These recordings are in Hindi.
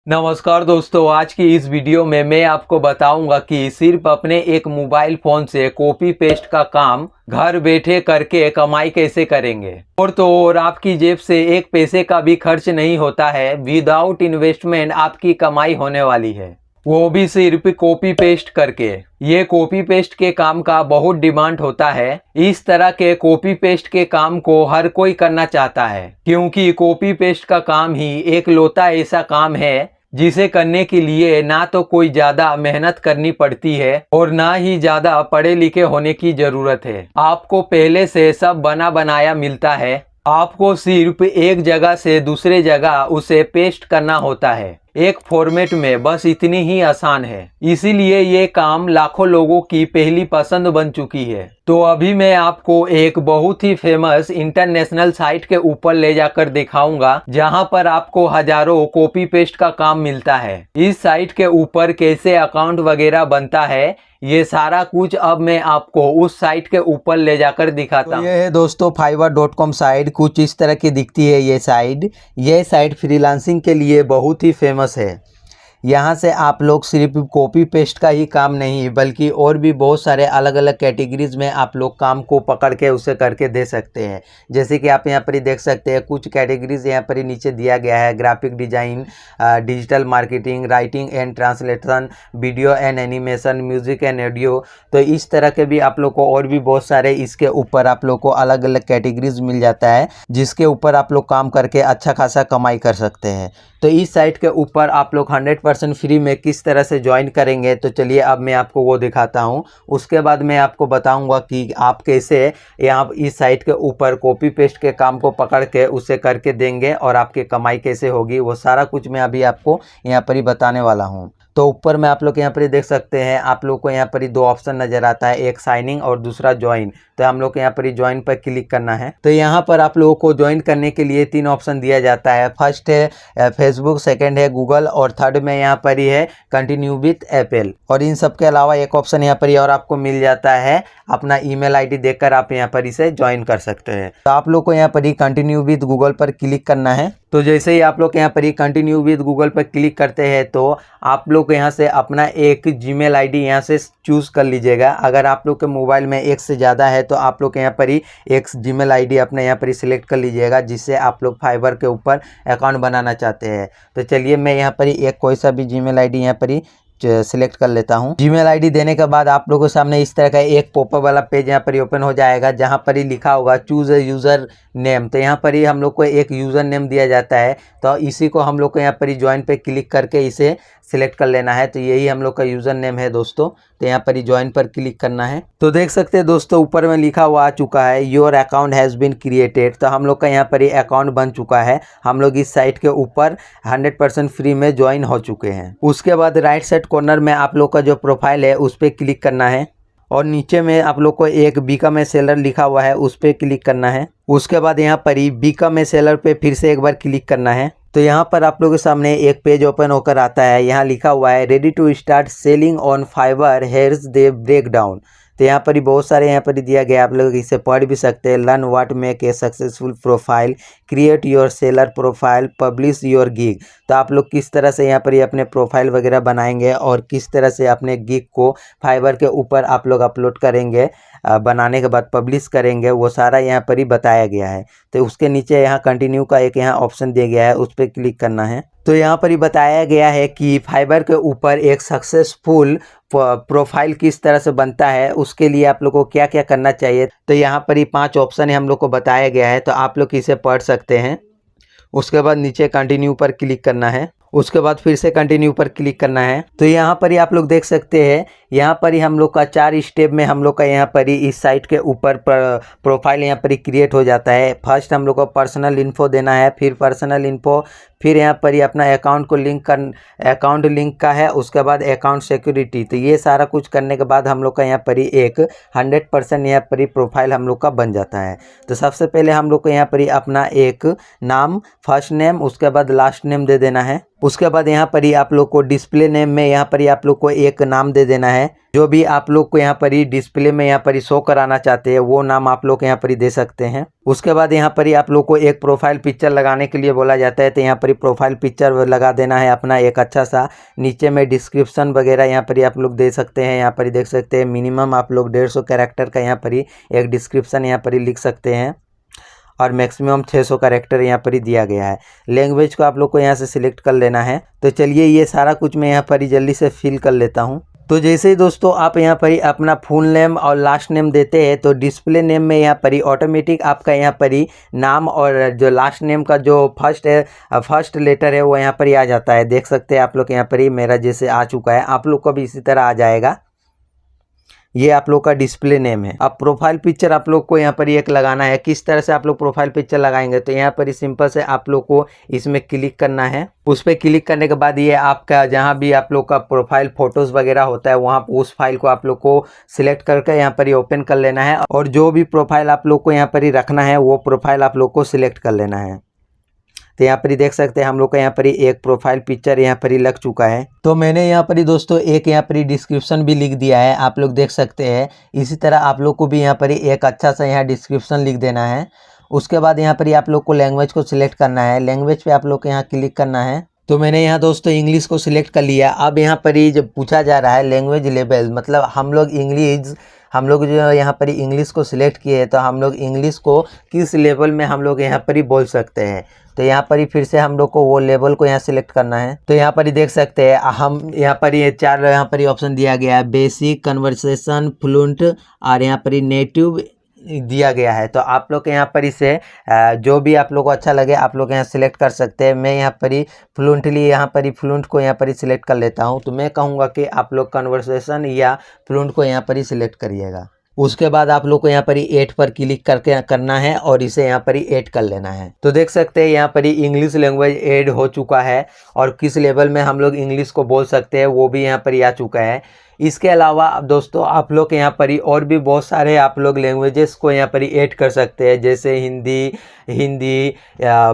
नमस्कार दोस्तों, आज की इस वीडियो में मैं आपको बताऊंगा कि सिर्फ अपने एक मोबाइल फोन से कॉपी पेस्ट का काम घर बैठे करके कमाई कैसे करेंगे। और तो और आपकी जेब से एक पैसे का भी खर्च नहीं होता है। विदाउट इन्वेस्टमेंट आपकी कमाई होने वाली है, वो भी सिर्फ कॉपी पेस्ट करके। ये कॉपी पेस्ट के काम का बहुत डिमांड होता है। इस तरह के कॉपी पेस्ट के काम को हर कोई करना चाहता है, क्योंकि कॉपी पेस्ट का काम ही एक लौता ऐसा काम है जिसे करने के लिए ना तो कोई ज्यादा मेहनत करनी पड़ती है और ना ही ज्यादा पढ़े लिखे होने की जरूरत है। आपको पहले से सब बना बनाया मिलता है, आपको सिर्फ एक जगह से दूसरे जगह उसे पेस्ट करना होता है एक फॉर्मेट में। बस इतनी ही आसान है, इसीलिए ये काम लाखों लोगों की पहली पसंद बन चुकी है। तो अभी मैं आपको एक बहुत ही फेमस इंटरनेशनल साइट के ऊपर ले जाकर दिखाऊंगा, जहां पर आपको हजारों कॉपी पेस्ट का काम मिलता है। इस साइट के ऊपर कैसे अकाउंट वगैरह बनता है, ये सारा कुछ अब मैं आपको उस साइट के ऊपर ले जाकर दिखाता हूँ। ये है दोस्तों fiverr.com साइट। कुछ इस तरह की दिखती है ये साइट। ये साइट फ्रीलांसिंग के लिए बहुत ही फेमस है। यहाँ से आप लोग सिर्फ कॉपी पेस्ट का ही काम नहीं, बल्कि और भी बहुत सारे अलग अलग कैटेगरीज में आप लोग काम को पकड़ के उसे करके दे सकते हैं। जैसे कि आप यहाँ पर ही देख सकते हैं, कुछ कैटेगरीज यहाँ पर ही नीचे दिया गया है। Graphic design, digital marketing, writing and translation, video and animation, music and audio. तो इस तरह के भी आप लोग को और भी बहुत सारे इसके ऊपर आप लोग को अलग अलग कैटेगरीज मिल जाता है, जिसके ऊपर आप लोग काम करके अच्छा खासा कमाई कर सकते हैं। तो इस साइट के ऊपर आप लोग 100% फ्री में किस तरह से ज्वाइन करेंगे, तो चलिए अब मैं आपको वो दिखाता हूँ। उसके बाद मैं आपको बताऊंगा कि आप कैसे यहाँ इस साइट के ऊपर कॉपी पेस्ट के काम को पकड़ के उसे करके देंगे और आपकी कमाई कैसे होगी। वो सारा कुछ मैं अभी आपको यहाँ पर ही बताने वाला हूँ। तो ऊपर में आप लोग यहाँ पर देख सकते हैं, आप लोग को यहाँ पर ही दो ऑप्शन नजर आता है, एक साइनिंग और दूसरा ज्वाइन। तो हम लोग को यहाँ पर ही ज्वाइन पर क्लिक करना है। तो यहाँ पर आप लोगों को ज्वाइन करने के लिए 3 ऑप्शन दिया जाता है। फर्स्ट है फेसबुक, सेकंड है गूगल और थर्ड में यहाँ पर ही है कंटिन्यू विथ एप्पल। और इन सब के अलावा एक ऑप्शन यहाँ पर ही और आपको मिल जाता है, अपना ईमेल आईडी देकर आप यहाँ पर इसे ज्वाइन कर सकते हैं। तो आप लोग को यहाँ पर ही कंटिन्यू विथ गूगल पर क्लिक करना है। तो जैसे ही आप लोग यहाँ पर ही कंटिन्यू विथ गूगल पर क्लिक करते हैं, तो आप लोग यहाँ से अपना एक जीमेल आईडी यहाँ से चूज़ कर लीजिएगा। अगर आप लोग के मोबाइल में एक से ज़्यादा है तो आप लोग यहाँ पर ही एक जीमेल आईडी अपना यहाँ पर ही सिलेक्ट कर लीजिएगा, जिससे आप लोग फाइवर के ऊपर अकाउंट बनाना चाहते हैं। तो चलिए मैं यहाँ पर ही एक कोई सा भी जीमेल आईडी यहाँ पर ही सिलेक्ट कर लेता हूँ। जीमेल आईडी देने के बाद आप लोगों के सामने इस तरह का एक पॉपअप वाला पेज यहाँ पर ओपन हो जाएगा, जहाँ पर ही लिखा होगा चूज अ यूज़र नेम। तो यहाँ पर ही हम लोग को एक यूज़र नेम दिया जाता है, तो इसी को हम लोग को यहाँ पर ही ज्वाइन पे क्लिक करके इसे सिलेक्ट कर लेना है। तो यही हम लोग का यूज़र नेम है दोस्तों। तो यहाँ पर ही ज्वाइन पर क्लिक करना है। तो देख सकते हैं दोस्तों, ऊपर में लिखा हुआ आ चुका है your account has been created. तो हम लोग का यहाँ पर ही अकाउंट बन चुका है। हम लोग इस साइट के ऊपर 100% फ्री में ज्वाइन हो चुके हैं। उसके बाद राइट साइड कॉर्नर में आप लोग का जो प्रोफाइल है उस पर क्लिक करना है और नीचे में आप लोग को एक बिकम ए सेलर लिखा हुआ है, उस पर क्लिक करना है। उसके बाद यहाँ पर ही बिकम ए सेलर पे फिर से एक बार क्लिक करना है। तो यहाँ पर आप लोगों के सामने एक पेज ओपन होकर आता है। यहाँ लिखा हुआ है ready to start selling on Fiverr, here's the breakdown. तो यहाँ पर ही बहुत सारे यहाँ पर ही दिया गया, आप लोग इसे पढ़ भी सकते हैं। Learn what make a successful profile, create your seller profile, publish your gig. तो आप लोग किस तरह से यहाँ पर ही अपने प्रोफाइल वगैरह बनाएंगे और किस तरह से अपने गिग को फाइवर के ऊपर आप लोग अपलोड करेंगे, बनाने के बाद पब्लिश करेंगे, वो सारा यहाँ पर ही बताया गया है। तो उसके नीचे यहाँ कंटिन्यू का एक यहाँ ऑप्शन दिया गया है, उस पर क्लिक करना है। तो यहाँ पर ही बताया गया है कि फाइवर के ऊपर एक सक्सेसफुल प्रोफाइल किस तरह से बनता है, उसके लिए आप लोग को क्या क्या करना चाहिए। तो यहाँ पर ही 5 ऑप्शन है हम लोग को बताया गया है, तो आप लोग इसे पढ़ सकते हैं। उसके बाद नीचे कंटिन्यू पर क्लिक करना है। उसके बाद फिर से कंटिन्यू पर क्लिक करना है। तो यहाँ पर ही आप लोग देख सकते हैं, यहाँ पर ही हम लोग का 4 स्टेप में हम लोग का यहाँ पर ही इस साइट के ऊपर प्रोफाइल यहाँ पर ही क्रिएट हो जाता है। फर्स्ट हम लोग को पर्सनल इन्फो देना है, फिर पर्सनल इन्फो, फिर यहाँ पर ही अपना अकाउंट को अकाउंट लिंक का है, उसके बाद अकाउंट सिक्योरिटी। तो ये सारा कुछ करने के बाद हम लोग का यहाँ पर ही एक 100% यहाँ पर ही प्रोफाइल हम लोग का बन जाता है। तो सबसे पहले हम लोग को यहाँ पर ही अपना एक नाम, फर्स्ट नेम, उसके बाद लास्ट नेम दे देना है। उसके बाद यहाँ पर ही आप लोग को डिस्प्ले नेम में यहाँ पर ही आप लोग को एक नाम दे देना है। जो भी आप लोग को यहाँ पर ही डिस्प्ले में यहाँ पर ही शो कराना चाहते हैं वो नाम आप लोग यहाँ पर ही दे सकते हैं। उसके बाद यहाँ पर ही आप लोग को एक प्रोफाइल पिक्चर लगाने के लिए बोला जाता है, तो यहाँ पर ही प्रोफाइल पिक्चर लगा देना है अपना एक अच्छा सा। नीचे में डिस्क्रिप्शन वगैरह यहाँ पर ही आप लोग दे सकते हैं। यहाँ पर ही देख सकते हैं मिनिमम आप लोग 150 कैरेक्टर का यहाँ पर ही एक डिस्क्रिप्शन यहाँ पर ही लिख सकते हैं और मैक्सिमम 600 कैरेक्टर यहाँ पर ही दिया गया है। लैंग्वेज को आप लोग को यहाँ से सिलेक्ट कर लेना है। तो चलिए ये सारा कुछ मैं यहाँ पर ही जल्दी से फिल कर लेता हूँ। तो जैसे ही दोस्तों आप यहाँ पर ही अपना फुल नेम और लास्ट नेम देते हैं तो डिस्प्ले नेम में यहाँ पर ही ऑटोमेटिक आपका यहाँ पर ही नाम और जो लास्ट नेम का जो फर्स्ट लेटर है वो यहाँ पर ही आ जाता है। देख सकते हैं आप लोग यहाँ पर ही मेरा जैसे आ चुका है, आप लोग को भी इसी तरह आ जाएगा। ये आप लोग का डिस्प्ले नेम है। अब प्रोफाइल पिक्चर आप लोग को यहाँ पर एक लगाना है। किस तरह से आप लोग प्रोफाइल पिक्चर लगाएंगे, तो यहाँ पर ही सिंपल से आप लोग को इसमें क्लिक करना है। उस पर क्लिक करने के बाद ये आपका जहाँ भी आप लोग का प्रोफाइल फोटोज़ वगैरह होता है वहाँ उस फाइल को आप लोग को सिलेक्ट करके यहाँ पर ही ओपन कर लेना है और जो भी प्रोफाइल आप लोग को यहाँ पर ही रखना है वो प्रोफाइल आप लोग को सिलेक्ट कर लेना है। तो यहाँ पर ही देख सकते हैं हम लोग का यहाँ पर ही एक प्रोफाइल पिक्चर यहाँ पर ही लग चुका है। तो मैंने यहाँ पर ही दोस्तों एक यहाँ पर ही डिस्क्रिप्शन भी लिख दिया है, आप लोग देख सकते हैं। इसी तरह आप लोग को भी यहाँ पर ही एक अच्छा सा यहाँ डिस्क्रिप्शन लिख देना है। उसके बाद यहाँ पर ही आप लोग को लैंग्वेज को सिलेक्ट करना है। लैंग्वेज पे आप लोग को यहाँ क्लिक करना है। तो मैंने यहाँ दोस्तों इंग्लिश को सिलेक्ट कर लिया। अब यहाँ पर ही जब पूछा जा रहा है लैंग्वेज लेवल, मतलब हम लोग जो यहाँ पर ही इंग्लिश को सिलेक्ट किए हैं तो हम लोग इंग्लिश को किस लेवल में हम लोग यहाँ पर ही बोल सकते हैं। तो यहाँ पर ही फिर से हम लोग को वो लेवल को यहाँ सिलेक्ट करना है। तो यहाँ पर ही देख सकते हैं हम यहाँ पर ही चार यहाँ पर ही ऑप्शन दिया गया है, बेसिक, कन्वर्सेशन, फ्लुएंट और यहाँ पर ही नेटिव दिया गया है। तो आप लोग यहाँ पर इसे जो भी आप लोग को अच्छा लगे आप लोग यहाँ सिलेक्ट कर सकते हैं। मैं यहाँ पर ही फ्लुएंट को यहाँ पर ही सिलेक्ट कर लेता हूँ। तो मैं कहूँगा कि आप लोग कन्वर्सेशन या फ्लुएंट को यहाँ पर ही सिलेक्ट करिएगा। उसके बाद आप लोग को यहाँ पर ही 8 पर क्लिक करके करना है और इसे यहाँ पर ही ऐड कर लेना है। तो देख सकते हैं यहाँ पर ही इंग्लिश लैंग्वेज ऐड हो चुका है और किस लेवल में हम लोग इंग्लिश को बोल सकते हैं वो भी यहाँ पर ही आ चुका है। इसके अलावा दोस्तों आप लोग यहाँ पर ही और भी बहुत सारे आप लोग लैंग्वेजेस को यहाँ पर ही ऐड कर सकते हैं, जैसे हिंदी,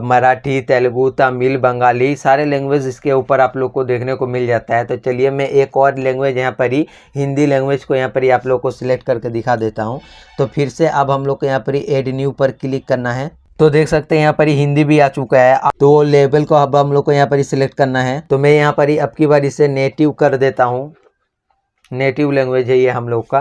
मराठी, तेलुगु, तमिल, बंगाली, सारे लैंग्वेज इसके ऊपर आप लोग को देखने को मिल जाता है। तो चलिए मैं एक और लैंग्वेज यहाँ पर ही हिंदी लैंग्वेज को यहाँ पर ही आप लोग को सिलेक्ट करके दिखा देता हूँ। तो फिर से अब हम लोग को यहाँ पर ही ऐड न्यू पर क्लिक करना है। तो देख सकते हैं यहाँ पर ही हिंदी भी आ चुका है। तो लेवल को अब हम लोग को यहाँ पर ही सिलेक्ट करना है। तो मैं यहाँ पर ही अब की बार इसे नेटिव कर देता हूँ। नेटिव लैंग्वेज है ये हम लोग का।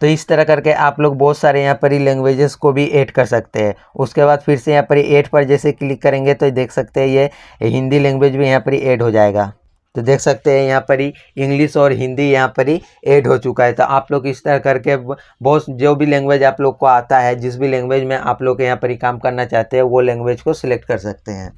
तो इस तरह करके आप लोग बहुत सारे यहाँ पर ही लैंग्वेजेस को भी ऐड कर सकते हैं। उसके बाद फिर से यहाँ पर ही ऐड पर जैसे क्लिक करेंगे तो देख सकते हैं ये हिंदी लैंग्वेज भी यहाँ पर ही ऐड हो जाएगा। तो देख सकते हैं यहाँ पर ही इंग्लिश और हिंदी यहाँ पर ही ऐड हो चुका है। तो आप लोग इस तरह करके बहुत जो भी लैंग्वेज आप लोग को आता है, जिस भी लैंग्वेज में आप लोग यहाँ पर ही काम करना चाहते हैं वो लैंग्वेज को सिलेक्ट कर सकते हैं।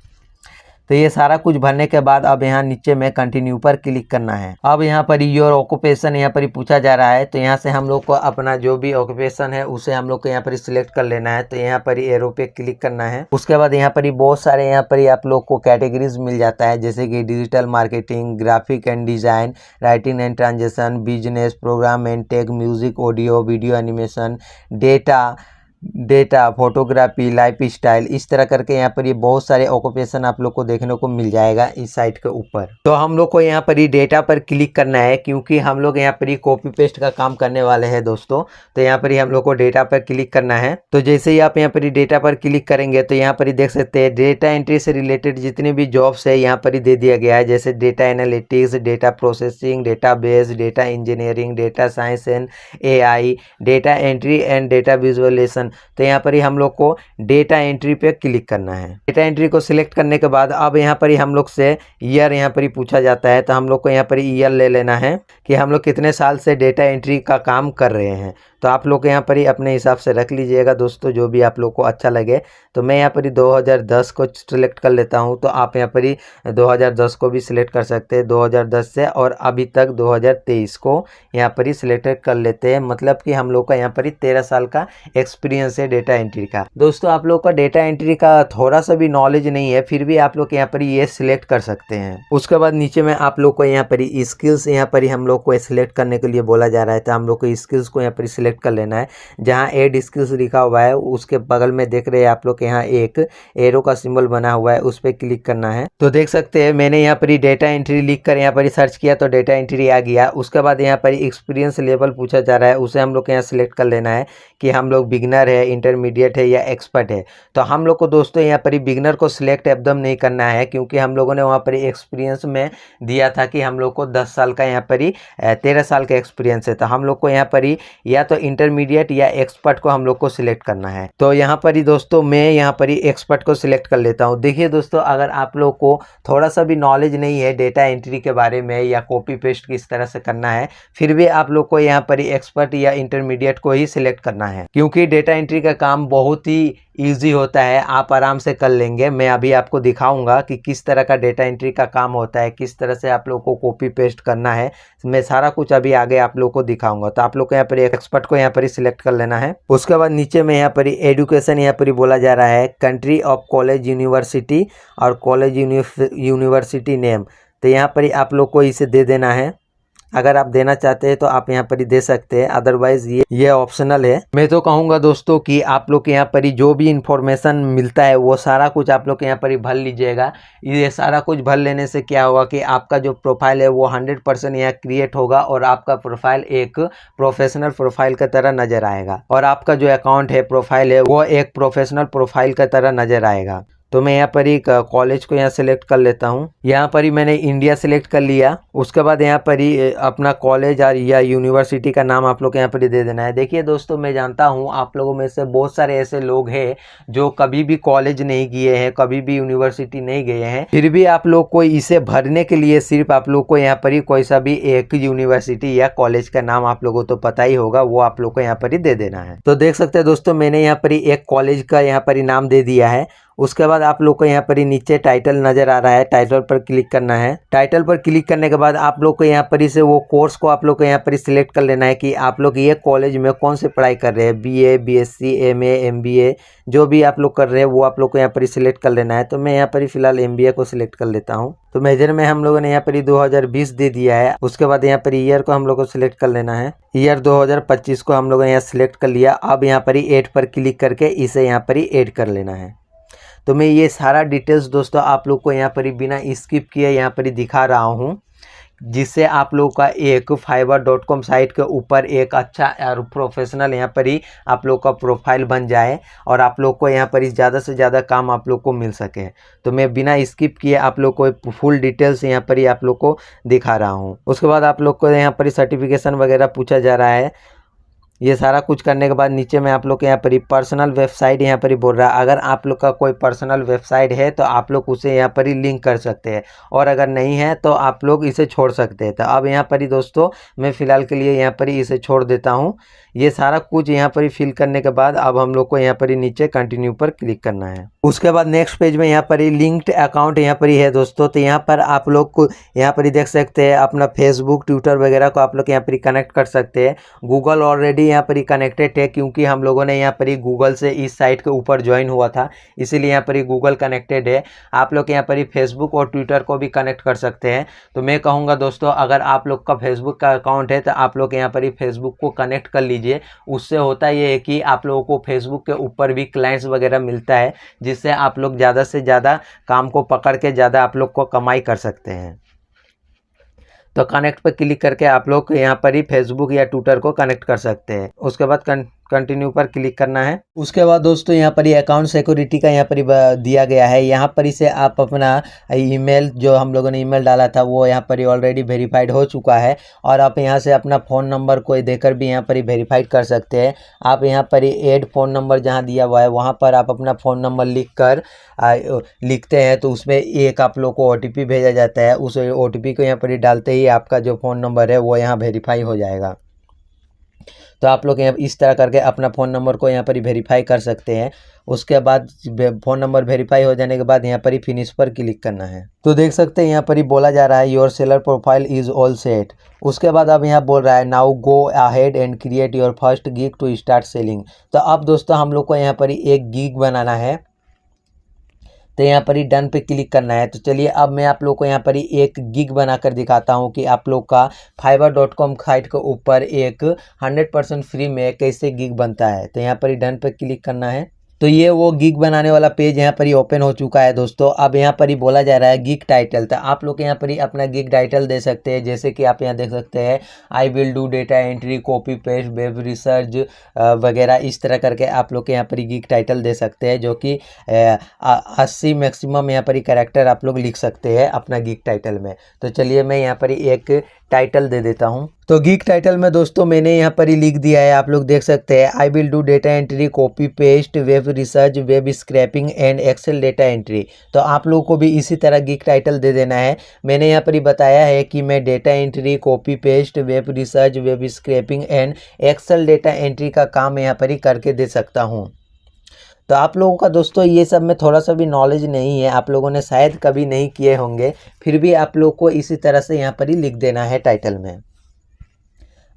तो ये सारा कुछ भरने के बाद अब यहाँ नीचे में कंटिन्यू पर क्लिक करना है। अब यहाँ पर योर ऑक्यूपेशन यहाँ पर पूछा जा रहा है। तो यहाँ से हम लोग को अपना जो भी ऑक्यूपेशन है उसे हम लोग को यहाँ पर सिलेक्ट कर लेना है। तो यहाँ पर एरो पे क्लिक करना है। उसके बाद यहाँ पर बहुत सारे यहाँ पर आप लोग को कैटेगरीज मिल जाता है, जैसे कि digital marketing, graphic and design, writing and transaction, business, program and tech, music, audio, video animation, data, photography, lifestyle, इस तरह करके यहाँ पर ये बहुत सारे ऑक्यूपेशन आप लोग को देखने को मिल जाएगा इस साइट के ऊपर। तो हम लोग को यहाँ पर ही डेटा पर क्लिक करना है, क्योंकि हम लोग यहाँ पर ही कॉपी पेस्ट का काम करने वाले हैं दोस्तों। तो यहाँ पर ही हम लोग को डेटा पर क्लिक करना है। तो जैसे ही आप यहाँ पर ही डेटा पर क्लिक करेंगे तो यहाँ पर ही देख सकते हैं डेटा एंट्री से रिलेटेड जितने भी जॉब्स है यहाँ पर ही दे दिया गया है, जैसे data analytics, data processing, database, data engineering, data science and AI, data entry and data visualisation. तो यहाँ पर ही हम लोग को डेटा एंट्री पे क्लिक करना है। डेटा एंट्री को सिलेक्ट करने के बाद अब यहाँ पर ही हम लोग से ईयर यहाँ पर ही पूछा जाता है। तो हम लोग को यहाँ पर ही ईयर ले लेना है कि हम लोग कितने साल से डेटा एंट्री का काम कर रहे हैं। तो आप लोग यहाँ पर ही अपने हिसाब से रख लीजिएगा दोस्तों, जो भी आप लोग को अच्छा लगे। तो मैं यहाँ पर ही 2010 को सिलेक्ट कर लेता हूँ। तो आप यहाँ पर ही 2010 को भी सिलेक्ट कर सकते हैं, 2010 से और अभी तक 2023 को यहाँ पर ही सिलेक्ट कर लेते हैं। मतलब कि हम लोग का यहाँ पर ही 13 साल का एक्सपीरियंस है डेटा एंट्री का। दोस्तों आप लोग का डेटा एंट्री का थोड़ा सा भी नॉलेज नहीं है, फिर भी आप लोग यहाँ पर ये सिलेक्ट कर सकते हैं। उसके बाद नीचे में आप लोग को यहाँ पर ही स्किल्स यहाँ पर ही हम लोग को सिलेक्ट करने के लिए बोला जा रहा है। तो हम लोग को स्किल्स को यहाँ पर सिलेक्ट सिलेक्ट कर लेना है। जहाँ ऐड स्किल्स लिखा हुआ है उसके बगल में देख रहे हैं आप लोग, यहाँ एक एरो का सिंबल बना हुआ है, उस पर क्लिक करना है। तो देख सकते हैं मैंने यहाँ पर डेटा एंट्री लिख कर यहाँ पर सर्च किया तो डेटा एंट्री आ गया। उसके बाद यहाँ पर एक्सपीरियंस लेवल पूछा जा रहा है, उसे हम लोग यहाँ सिलेक्ट कर लेना है कि हम लोग बिगनर है, इंटरमीडिएट है या एक्सपर्ट है। तो हम लोग को दोस्तों यहाँ पर बिगनर को सिलेक्ट एकदम नहीं करना है, क्योंकि हम लोगों ने वहाँ पर एक्सपीरियंस में दिया था कि हम लोग को 10 साल का यहाँ पर 13 साल का एक्सपीरियंस है। तो हम लोग को यहाँ पर या तो इंटरमीडिएट या एक्सपर्ट को हम लोग को सिलेक्ट करना है। तो यहाँ पर दोस्तों मैं यहाँ पर एक्सपर्ट को सिलेक्ट कर लेता हूँ। देखिए दोस्तों, अगर आप लोग को थोड़ा सा भी नॉलेज नहीं है डेटा एंट्री के बारे में या कॉपी पेस्ट किस तरह से करना है, फिर भी आप लोग को यहाँ पर एक्सपर्ट या इंटरमीडिएट को ही सिलेक्ट करना है, क्योंकि डेटा एंट्री का काम बहुत ही ईजी होता है, आप आराम से कर लेंगे। मैं अभी आपको दिखाऊंगा कि किस तरह का डेटा एंट्री का काम होता है, किस तरह से आप लोग को कॉपी पेस्ट करना है, मैं सारा कुछ अभी आगे आप लोग को दिखाऊंगा। तो आप लोग को यहाँ पर एक्सपर्ट को यहाँ पर सिलेक्ट कर लेना है। उसके बाद नीचे में यहाँ पर एजुकेशन यहाँ पर बोला जा रहा है कंट्री ऑफ कॉलेज यूनिवर्सिटी और कॉलेज यूनिवर्सिटी नेम। तो यहाँ पर आप लोग को इसे दे देना है। अगर आप देना चाहते हैं तो आप यहाँ पर ही दे सकते हैं, अदरवाइज ये ऑप्शनल है। मैं तो कहूँगा दोस्तों कि आप लोग के यहाँ पर जो भी इंफॉर्मेशन मिलता है वो सारा कुछ आप लोग के यहाँ पर भर लीजिएगा। ये सारा कुछ भर लेने से क्या होगा कि आपका जो प्रोफाइल है वो 100% यहाँ क्रिएट होगा और आपका प्रोफाइल एक प्रोफेशनल प्रोफाइल की तरह नजर आएगा, और आपका जो अकाउंट है, प्रोफाइल है, वो एक प्रोफेशनल प्रोफाइल की तरह नजर आएगा। तो मैं यहाँ पर ही कॉलेज को यहाँ सेलेक्ट कर लेता हूँ। यहाँ पर ही मैंने इंडिया सेलेक्ट कर लिया। उसके बाद यहाँ पर ही अपना कॉलेज और या यूनिवर्सिटी का नाम आप लोग को यहाँ पर ही दे देना है। देखिए दोस्तों, मैं जानता हूँ आप लोगों में से बहुत सारे ऐसे लोग हैं जो कभी भी कॉलेज नहीं किए हैं, कभी भी यूनिवर्सिटी नहीं गए हैं, फिर भी आप लोग को इसे भरने के लिए सिर्फ आप लोग को यहाँ पर ही कोई सा भी एक यूनिवर्सिटी या कॉलेज का नाम आप लोगों को तो पता ही होगा, वो आप लोग को यहाँ पर ही दे देना है। तो देख सकते हैं दोस्तों, मैंने यहाँ पर ही एक कॉलेज का यहाँ पर ही नाम दे दिया है। उसके बाद आप लोग को यहाँ पर ही नीचे टाइटल नजर आ रहा है, टाइटल पर क्लिक करना है। टाइटल पर क्लिक करने के बाद आप लोग को यहाँ पर ही से वो कोर्स को आप लोग को यहाँ पर ही सिलेक्ट कर लेना है कि आप लोग ये कॉलेज में कौन से पढ़ाई कर रहे हैं, बीए, बीएससी, एमए, एमबीए, जो भी आप लोग कर रहे हैं वो आप लोग को यहाँ पर ही सिलेक्ट कर लेना है। तो मैं यहाँ पर ही फिलहाल एमबीए को सिलेक्ट कर लेता हूँ। तो मेजर में हम लोगों ने यहाँ पर ही 2020 दे दिया है। उसके बाद यहाँ पर ईयर को हम लोग को सिलेक्ट कर लेना है, ईयर 2025 को हम लोगों ने यहाँ सिलेक्ट कर लिया। अब यहाँ पर ही ऐड पर क्लिक करके इसे यहाँ पर ही ऐड कर लेना है। तो मैं ये सारा डिटेल्स दोस्तों आप लोग को यहाँ पर ही बिना स्किप किए यहाँ पर ही दिखा रहा हूँ, जिससे आप लोग का एक fiverr.com साइट के ऊपर एक अच्छा और प्रोफेशनल यहाँ पर ही आप लोग का प्रोफाइल बन जाए और आप लोग को यहाँ पर ही ज़्यादा से ज़्यादा काम आप लोग को मिल सके। तो मैं बिना स्किप किए आप लोग को फुल डिटेल्स यहाँ पर ही आप लोग को दिखा रहा हूँ। उसके बाद आप लोग को यहाँ पर ही सर्टिफिकेशन वगैरह पूछा जा रहा है। ये सारा कुछ करने के बाद नीचे में आप लोग के यहाँ पर ही पर्सनल वेबसाइट यहाँ पर ही बोल रहा है। अगर आप लोग का कोई पर्सनल वेबसाइट है तो आप लोग उसे यहाँ पर ही लिंक कर सकते हैं, और अगर नहीं है तो आप लोग इसे छोड़ सकते हैं। तो अब यहाँ पर ही दोस्तों मैं फ़िलहाल के लिए यहाँ पर ही इसे छोड़ देता हूँ। ये सारा कुछ यहाँ पर ही फिल करने के बाद अब हम लोग को यहाँ पर ही नीचे कंटिन्यू पर क्लिक करना है। उसके बाद नेक्स्ट पेज में यहाँ पर ही लिंक्ड अकाउंट यहाँ पर ही है दोस्तों। तो यहाँ पर आप लोग को यहाँ पर ही देख सकते हैं अपना फेसबुक, ट्विटर वगैरह को आप लोग यहाँ पर ही कनेक्ट कर सकते हैं। गूगल ऑलरेडी यहाँ पर ही कनेक्टेड है, क्योंकि हम लोगों ने यहाँ पर ही गूगल से इस साइट के ऊपर ज्वाइन हुआ था, इसीलिए यहाँ पर ही गूगल कनेक्टेड है। आप लोग यहाँ पर ही फेसबुक और ट्विटर को भी कनेक्ट कर सकते हैं। तो मैं कहूँगा दोस्तों, अगर आप लोग का फेसबुक का अकाउंट है तो आप लोग यहाँ पर ही फेसबुक को कनेक्ट कर लीजिए। उससे होता ये है कि आप लोगों को फेसबुक के ऊपर भी क्लाइंट्स वगैरह मिलता है, जिससे आप लोग ज़्यादा से ज़्यादा काम को पकड़ के ज़्यादा आप लोग को कमाई कर सकते हैं। तो कनेक्ट पर क्लिक करके आप लोग यहाँ पर ही फेसबुक या ट्विटर को कनेक्ट कर सकते हैं। उसके बाद कंटिन्यू पर क्लिक करना है। उसके बाद दोस्तों यहाँ पर ही अकाउंट सिक्योरिटी का यहाँ पर ही दिया गया है। यहाँ पर ही से आप अपना ईमेल, जो हम लोगों ने ईमेल डाला था वो यहाँ पर ही ऑलरेडी वेरीफाइड हो चुका है, और आप यहाँ से अपना फ़ोन नंबर को देकर भी यहाँ पर ही वेरीफाइड कर सकते हैं। आप यहाँ पर ही ऐड फ़ोन नंबर जहाँ दिया हुआ है वहाँ पर आप अपना फ़ोन नंबर लिखते हैं, तो उसमें एक आप लोग को OTP भेजा जाता है। उस OTP को यहाँ पर ही डालते ही आपका जो फ़ोन नंबर है वो यहाँ वेरीफाई हो जाएगा। तो आप लोग यहाँ इस तरह करके अपना फ़ोन नंबर को यहाँ पर ही वेरीफाई कर सकते हैं। उसके बाद फ़ोन नंबर वेरीफाई हो जाने के बाद यहाँ पर ही फिनिश पर क्लिक करना है। तो देख सकते हैं यहाँ पर ही बोला जा रहा है your seller profile is all set. उसके बाद अब यहाँ बोल रहा है now go ahead and create your first gig to start selling. तो अब दोस्तों हम लोग को यहाँ पर ही एक गिग बनाना है। तो तो यहाँ पर ही डन पे क्लिक करना है। तो चलिए अब मैं आप लोग को यहाँ पर ही एक गिग बनाकर दिखाता हूँ कि आप लोग का fiverr.com साइट के ऊपर एक 100% फ्री में कैसे गिग बनता है। तो यहाँ पर ही डन पे क्लिक करना है। तो ये वो गिग बनाने वाला पेज यहाँ पर ही ओपन हो चुका है दोस्तों। अब यहाँ पर ही बोला जा रहा है गिग टाइटल। तो आप लोग यहाँ पर ही अपना गिग टाइटल दे सकते हैं, जैसे कि आप यहाँ देख सकते हैं I will do data entry, copy paste, web research वगैरह। इस तरह करके आप लोग यहाँ पर ही गिग टाइटल दे सकते हैं, जो कि 80 मैक्सिमम यहाँ पर ही कैरेक्टर आप लोग लिख सकते हैं अपना गिग टाइटल में। तो चलिए मैं यहाँ पर ही एक टाइटल दे देता हूँ। तो गिग टाइटल में दोस्तों मैंने यहाँ पर ही लिख दिया है, आप लोग देख सकते हैं I will do data entry, copy paste, web research, web scraping and Excel data entry. तो आप लोगों को भी इसी तरह गिग टाइटल दे देना है। मैंने यहाँ पर ही बताया है कि मैं data entry, copy paste, web research, web scraping and Excel data entry का काम यहाँ पर ही करके दे सकता हूँ। तो आप लोगों का दोस्तों ये सब में थोड़ा सा भी नॉलेज नहीं है, आप लोगों ने शायद कभी नहीं किए होंगे, फिर भी आप लोग को इसी तरह से यहाँ पर ही लिख देना है टाइटल में।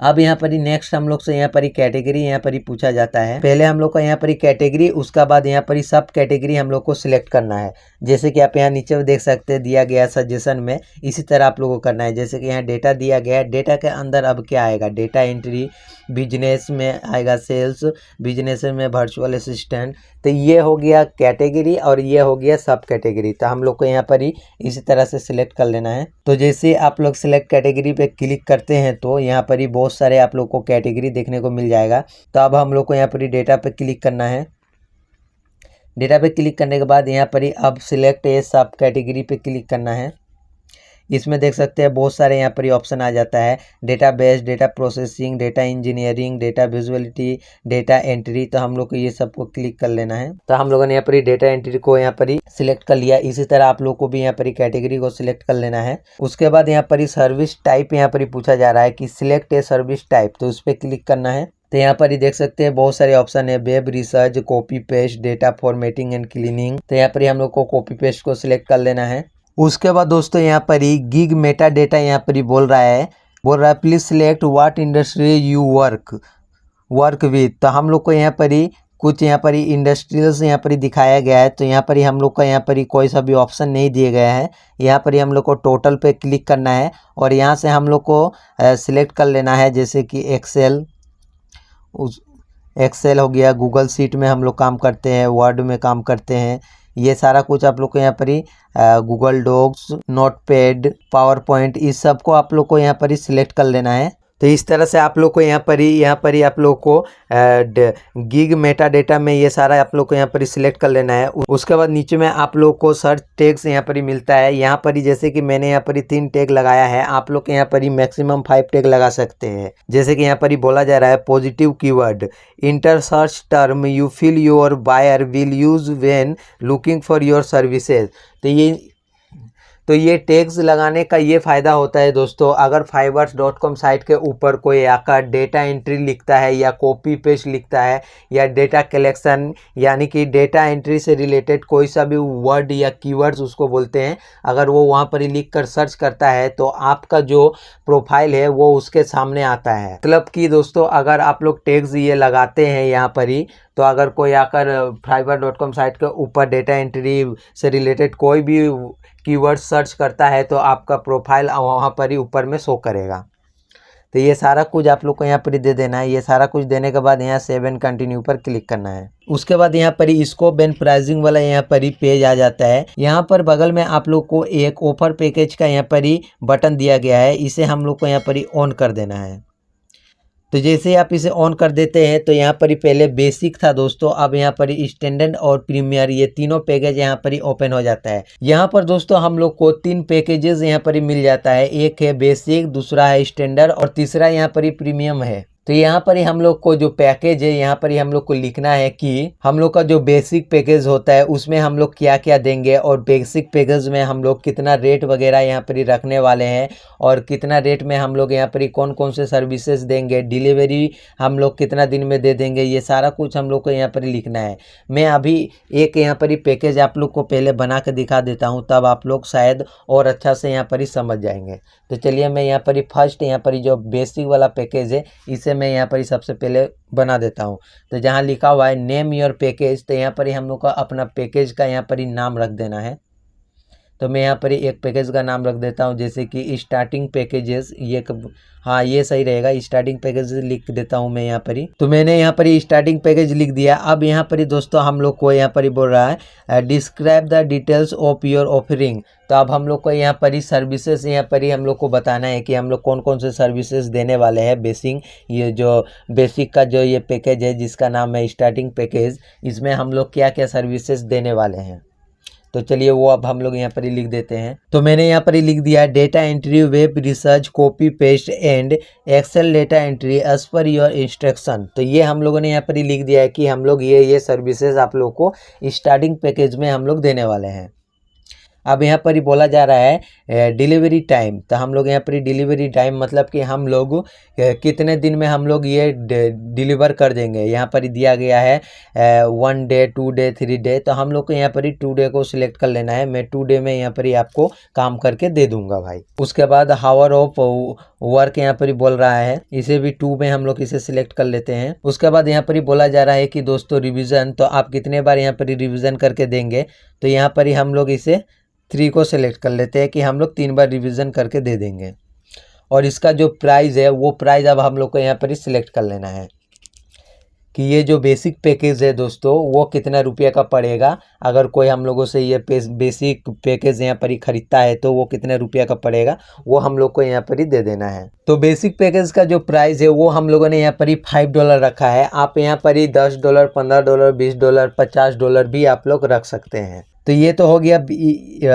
अब यहाँ पर ही नेक्स्ट हम लोग से यहाँ पर ही कैटेगरी यहाँ पर ही पूछा जाता है। पहले हम लोग का यहाँ पर ही कैटेगरी, उसका बाद यहाँ पर ही सब कैटेगरी हम लोग को सिलेक्ट करना है। जैसे कि आप यहाँ नीचे देख सकते हैं दिया गया सजेशन में, इसी तरह आप लोगों को करना है। जैसे कि यहाँ डेटा दिया गया है, डेटा के अंदर अब क्या आएगा, डेटा एंट्री, बिजनेस में आएगा सेल्स, बिजनेस में वर्चुअल असिस्टेंट। तो ये हो गया कैटेगरी और ये हो गया सब कैटेगरी। तो हम लोग को यहाँ पर ही इसी तरह से सिलेक्ट कर लेना है। तो जैसे आप लोग सिलेक्ट कैटेगरी पे क्लिक करते हैं तो यहाँ पर ही बहुत सारे आप लोग को कैटेगरी देखने को मिल जाएगा। तो अब हम लोग को यहाँ पर ही डेटा पे क्लिक करना है। डेटा पे क्लिक करने के बाद यहाँ पर ही अब सिलेक्ट ए सब कैटेगरी पे क्लिक करना है। इसमें देख सकते हैं बहुत सारे यहाँ पर ही ऑप्शन आ जाता है, data base, data processing, data engineering, data visuality, data entry. तो हम लोग को ये सबको क्लिक कर लेना है। तो हम लोगों ने यहाँ पर ही डेटा एंट्री को यहाँ पर ही सिलेक्ट कर लिया। इसी तरह आप लोग को भी यहाँ पर ही कैटेगरी को सिलेक्ट कर लेना है। उसके बाद यहाँ पर ही सर्विस टाइप यहाँ पर ही पूछा जा रहा है कि सिलेक्ट ए सर्विस टाइप, तो उस पर क्लिक करना है। तो यहाँ पर ही देख सकते हैं बहुत सारे ऑप्शन है, web research, copy paste, data formatting and cleaning. तो यहाँ पर ही हम लोग को कॉपी पेस्ट को सिलेक्ट कर लेना है। उसके बाद दोस्तों यहाँ पर ही गिग मेटा डेटा यहाँ पर ही बोल रहा है please select what industry you work with. तो हम लोग को यहाँ पर ही कुछ यहाँ पर ही इंडस्ट्रियल्स यहाँ पर ही दिखाया गया है। तो यहाँ पर ही हम लोग का यहाँ पर ही कोई सा भी ऑप्शन नहीं दिए गया है। यहाँ पर ही हम लोग को टोटल पे क्लिक करना है और यहाँ से हम लोग को सिलेक्ट कर लेना है, जैसे कि एक्सेल हो गया, गूगल शीट में हम लोग काम करते हैं, वर्ड में काम करते हैं, ये सारा कुछ आप लोग को यहाँ पर ही Google Docs, Notepad, PowerPoint, इस सब को आप लोग को यहाँ पर ही सिलेक्ट कर लेना है। तो इस तरह से आप लोग को यहाँ पर ही आप लोग को गिग मेटा डेटा में ये सारा आप लोग को यहाँ पर ही सिलेक्ट कर लेना है। उसके बाद नीचे में आप लोग को सर्च टैग्स यहाँ पर ही मिलता है। यहाँ पर ही जैसे कि मैंने यहाँ पर ही 3 टैग लगाया है, आप लोग यहाँ पर ही मैक्सिमम 5 टैग लगा सकते हैं। जैसे कि यहाँ पर ही बोला जा रहा है positive keyword, enter search term you feel your buyer will use when looking for your services. तो ये टैग्स लगाने का ये फ़ायदा होता है दोस्तों, अगर fiverr.com साइट के ऊपर कोई आकर डेटा एंट्री लिखता है या कॉपी पेस्ट लिखता है या डेटा कलेक्शन यानी कि डेटा एंट्री से रिलेटेड कोई सा भी वर्ड या कीवर्ड्स उसको बोलते हैं, अगर वो वहाँ पर ही लिख कर सर्च करता है तो आपका जो प्रोफाइल है वो उसके सामने आता है। मतलब कि दोस्तों अगर आप लोग टैग्स ये लगाते हैं यहाँ पर ही, तो अगर कोई आकर fiverr.com साइट के ऊपर डेटा एंट्री से रिलेटेड कोई भी कीवर्ड सर्च करता है तो आपका प्रोफाइल वहाँ पर ही ऊपर में शो करेगा। तो ये सारा कुछ आप लोग को यहाँ पर ही दे देना है। ये सारा कुछ देने के बाद यहाँ सेव एंड कंटिन्यू पर क्लिक करना है। उसके बाद यहाँ पर ही स्कोप एंड प्राइसिंग वाला यहाँ पर ही पेज आ जाता है। यहाँ पर बगल में आप लोग को एक ऑफर पैकेज का यहाँ पर ही बटन दिया गया है, इसे हम लोग को यहाँ पर ही ऑन कर देना है। तो जैसे आप इसे ऑन कर देते हैं तो यहाँ पर ही पहले बेसिक था दोस्तों, अब यहाँ पर ही स्टैंडर्ड और प्रीमियर ये तीनों पैकेज यहाँ पर ही ओपन हो जाता है। यहाँ पर दोस्तों हम लोग को 3 पैकेजेस यहाँ पर ही मिल जाता है, एक है बेसिक, दूसरा है स्टैंडर्ड और तीसरा यहाँ पर ही प्रीमियम है। तो यहाँ पर ही हम लोग को जो पैकेज है यहाँ पर ही हम लोग को लिखना है कि हम लोग का जो बेसिक पैकेज होता है उसमें हम लोग क्या क्या देंगे और बेसिक पैकेज में हम लोग कितना रेट वगैरह यहाँ पर ही रखने वाले हैं और कितना रेट में हम लोग यहाँ पर ही कौन कौन से सर्विसेज देंगे, डिलीवरी हम लोग कितना दिन में दे देंगे, ये सारा कुछ हम लोग को यहाँ पर ही लिखना है। मैं अभी एक यहाँ पर ही पैकेज आप लोग को पहले बना के दिखा देता हूँ, तब आप लोग शायद और अच्छा से यहाँ पर ही समझ जाएंगे। तो चलिए मैं यहाँ पर ही फर्स्ट यहाँ पर ही जो बेसिक वाला पैकेज है इसे से मैं यहाँ पर ही सबसे पहले बना देता हूँ। तो जहाँ लिखा हुआ है नेम योर पैकेज, तो यहाँ पर ही हम लोग को अपना पैकेज का यहाँ पर ही नाम रख देना है। तो मैं यहाँ पर ही एक पैकेज का नाम रख देता हूँ, जैसे कि स्टार्टिंग पैकेजेस, हाँ ये सही रहेगा, स्टार्टिंग पैकेज लिख देता हूँ मैं यहाँ पर ही। तो मैंने यहाँ पर ही स्टार्टिंग पैकेज लिख दिया। अब यहाँ पर ही दोस्तों हम लोग को यहाँ पर ही बोल रहा है describe the details of your offering. तो अब हम लोग को यहाँ पर ही सर्विसेज यहाँ पर ही हम लोग को बताना है कि हम लोग कौन कौन से सर्विसेज देने वाले हैं। ये जो बेसिक का जो ये पैकेज है जिसका नाम है स्टार्टिंग पैकेज, इसमें हम लोग क्या क्या सर्विसेज देने वाले हैं। तो चलिए वो अब हम लोग यहाँ पर ही लिख देते हैं। तो मैंने यहाँ पर ही लिख दिया data entry, web research, copy paste and Excel data entry as per your instruction. तो ये हम लोगों ने यहाँ पर ही लिख दिया है कि हम लोग ये सर्विसेज आप लोग को स्टार्टिंग पैकेज में हम लोग देने वाले हैं। अब यहाँ पर ही बोला जा रहा है डिलीवरी टाइम। तो हम लोग यहाँ पर ही डिलीवरी टाइम मतलब कि हम लोग कितने दिन में हम लोग ये डिलीवर कर देंगे। यहाँ पर ही दिया गया है 1 डे, 2 डे, 3 डे। तो हम लोग को यहाँ पर ही 2 डे को सिलेक्ट कर लेना है। मैं 2 डे में यहाँ पर ही आपको काम करके दे दूंगा भाई। उसके बाद हावर ऑफ वर्क यहाँ पर ही बोल रहा है, इसे भी 2 में हम लोग इसे सिलेक्ट कर लेते हैं। उसके बाद यहाँ पर ही बोला जा रहा है कि दोस्तों रिविज़न, तो आप कितने बार यहाँ पर ही रिविज़न करके देंगे। तो यहाँ पर ही हम लोग इसे 3 को सिलेक्ट कर लेते हैं कि हम लोग 3 बार रिवीजन करके दे देंगे। और इसका जो प्राइस है वो प्राइस अब हम लोग को यहाँ पर ही सिलेक्ट कर लेना है कि ये जो बेसिक पैकेज है दोस्तों वो कितना रुपये का पड़ेगा। अगर कोई हम लोगों से ये बेसिक पैकेज यहाँ पर ही खरीदता है तो वो कितने रुपये का पड़ेगा वो हम लोग को यहाँ पर ही दे देना है। तो बेसिक पैकेज का जो प्राइस है वो हम लोगों ने यहाँ पर ही $5 रखा है। आप यहाँ पर ही $10, $15, $20, $50 भी आप लोग रख सकते हैं। तो ये तो हो गया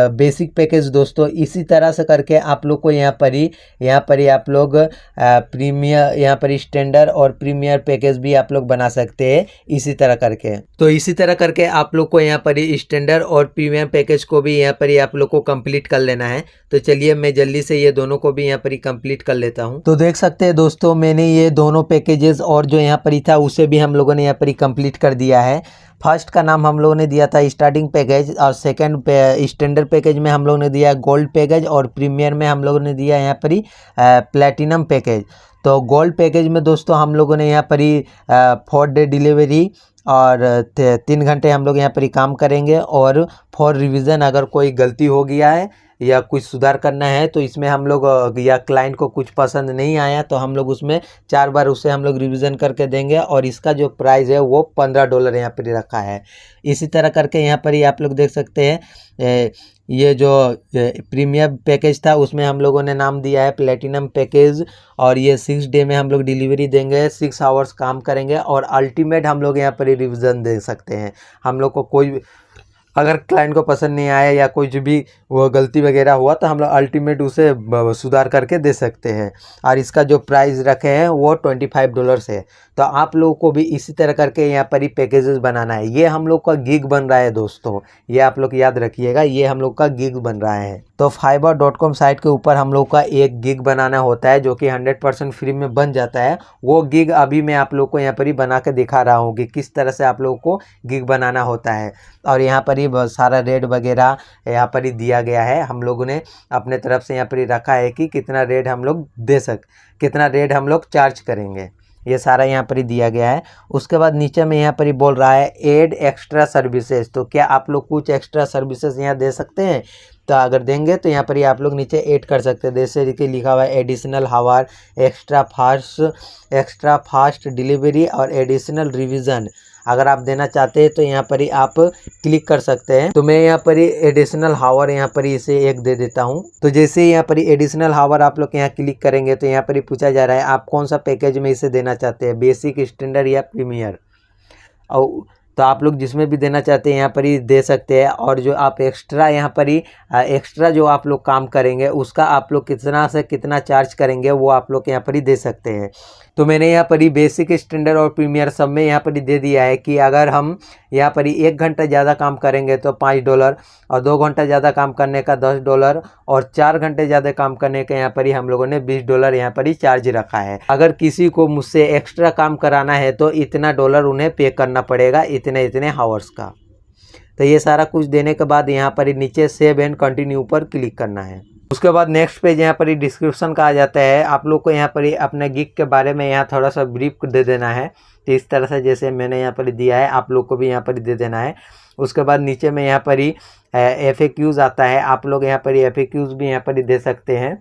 बेसिक पैकेज दोस्तों। इसी तरह से करके आप लोग को यहाँ पर ही आप लोग प्रीमियर, यहाँ पर स्टैंडर्ड और प्रीमियर पैकेज भी आप लोग बना सकते हैं इसी तरह करके। तो इसी तरह करके आप लोग को यहाँ पर ही स्टैंडर्ड और प्रीमियर पैकेज को भी यहाँ पर ही आप लोग को कंप्लीट कर लेना है। तो चलिए मैं जल्दी से ये दोनों को भी यहाँ पर ही कंप्लीट कर लेता हूँ। तो देख सकते हैं दोस्तों मैंने ये दोनों पैकेजेस और जो यहाँ पर ही था उसे भी हम लोगों ने यहाँ पर ही कंप्लीट कर दिया है। फर्स्ट का नाम हम लोगों ने दिया था स्टार्टिंग पैकेज और सेकंड स्टैंडर्ड पैकेज में हम लोगों ने दिया गोल्ड पैकेज और प्रीमियर में हम लोगों ने दिया यहाँ पर ही प्लैटिनम पैकेज। तो गोल्ड पैकेज में दोस्तों हम लोगों ने यहाँ पर ही 4 डे डिलीवरी और 3 घंटे हम लोग यहाँ पर ही काम करेंगे। और फॉर रिवीजन अगर कोई गलती हो गया है या कुछ सुधार करना है तो इसमें हम लोग या क्लाइंट को कुछ पसंद नहीं आया तो हम लोग उसमें 4 बार उसे हम लोग रिवीजन करके देंगे। और इसका जो प्राइस है वो $15 यहाँ पर रखा है। इसी तरह करके यहाँ पर ही आप लोग देख सकते हैं ये जो प्रीमियम पैकेज था उसमें हम लोगों ने नाम दिया है प्लेटिनम पैकेज। और ये 6 डे में हम लोग डिलीवरी देंगे, 6 आवर्स काम करेंगे और अल्टीमेट हम लोग यहाँ पर ही रिवीजन दे सकते हैं। हम लोग को कोई अगर क्लाइंट को पसंद नहीं आया या कुछ भी वो गलती वगैरह हुआ तो हम लोग अल्टीमेट उसे सुधार करके दे सकते हैं। और इसका जो प्राइस रखे हैं वो $25 है। तो आप लोगों को भी इसी तरह करके यहाँ पर ही पैकेजेस बनाना है। ये हम लोग का गिग बन रहा है दोस्तों, ये आप लोग याद रखिएगा, ये हम लोग का गिग बन रहा है। तो fiverr.com साइट के ऊपर हम लोग का एक गिग बनाना होता है जो कि 100% फ्री में बन जाता है। वो गिग अभी मैं आप लोग को यहाँ पर ही बना के दिखा रहा हूँ कि किस तरह से आप लोगों को गिग बनाना होता है। और यहाँ पर ही सारा रेट वगैरह यहाँ पर ही दिया गया है। हम लोगों ने अपने तरफ से यहाँ पर ही रखा है कि कितना रेट हम लोग कितना रेट हम लोग चार्ज करेंगे, ये सारा यहाँ पर ही दिया गया है। उसके बाद नीचे में यहाँ पर ही बोल रहा है ऐड एक्स्ट्रा सर्विसेज। तो क्या आप लोग कुछ एक्स्ट्रा सर्विसेज यहाँ दे सकते हैं? तो अगर देंगे तो यहाँ पर ही आप लोग नीचे ऐड कर सकते हैं। जैसे कि लिखा हुआ है एडिशनल हावर, एक्स्ट्रा फास्ट डिलीवरी और एडिशनल रिवीजन। अगर आप देना चाहते हैं तो यहाँ पर ही आप क्लिक कर सकते हैं। तो मैं यहाँ पर ही एडिशनल हावर यहाँ पर ही इसे 1 दे देता हूँ। तो जैसे ही यहाँ पर ही एडिशनल हावर आप लोग यहाँ क्लिक करेंगे तो यहाँ पर ही पूछा जा रहा है आप कौन सा पैकेज में इसे देना चाहते हैं, बेसिक, स्टैंडर्ड या प्रीमियर। और तो आप लोग जिसमें भी देना चाहते हैं यहाँ पर ही दे सकते हैं। और जो आप एक्स्ट्रा यहाँ पर ही एक्स्ट्रा जो आप लोग काम करेंगे उसका आप लोग कितना से कितना चार्ज करेंगे वो आप लोग यहाँ पर ही दे सकते हैं। तो मैंने यहाँ पर ही बेसिक, स्टैंडर्ड और प्रीमियर सब में यहाँ पर ही दे दिया है कि अगर हम यहाँ पर ही 1 घंटा ज़्यादा काम करेंगे तो $5 और 2 घंटा ज़्यादा काम करने का $10 और 4 घंटे ज़्यादा काम करने का यहाँ पर ही हम लोगों ने $20 यहाँ पर ही चार्ज रखा है। अगर किसी को मुझसे एक्स्ट्रा काम कराना है तो इतना डॉलर उन्हें पे करना पड़ेगा, इतने हावर्स का। तो ये सारा कुछ देने के बाद यहाँ पर ही नीचे सेव एंड कंटिन्यू पर क्लिक करना है। उसके बाद नेक्स्ट पेज यहाँ पर ही डिस्क्रिप्शन का आ जाता है। आप लोग को यहाँ पर ही अपने गिग के बारे में यहाँ थोड़ा सा ब्रीफ दे देना है। तो इस तरह से जैसे मैंने यहाँ पर दिया है आप लोग को भी यहाँ पर दे देना है। उसके बाद नीचे में यहाँ पर ही FAQs आता है। आप लोग यहाँ पर FAQs भी यहाँ पर ही दे सकते हैं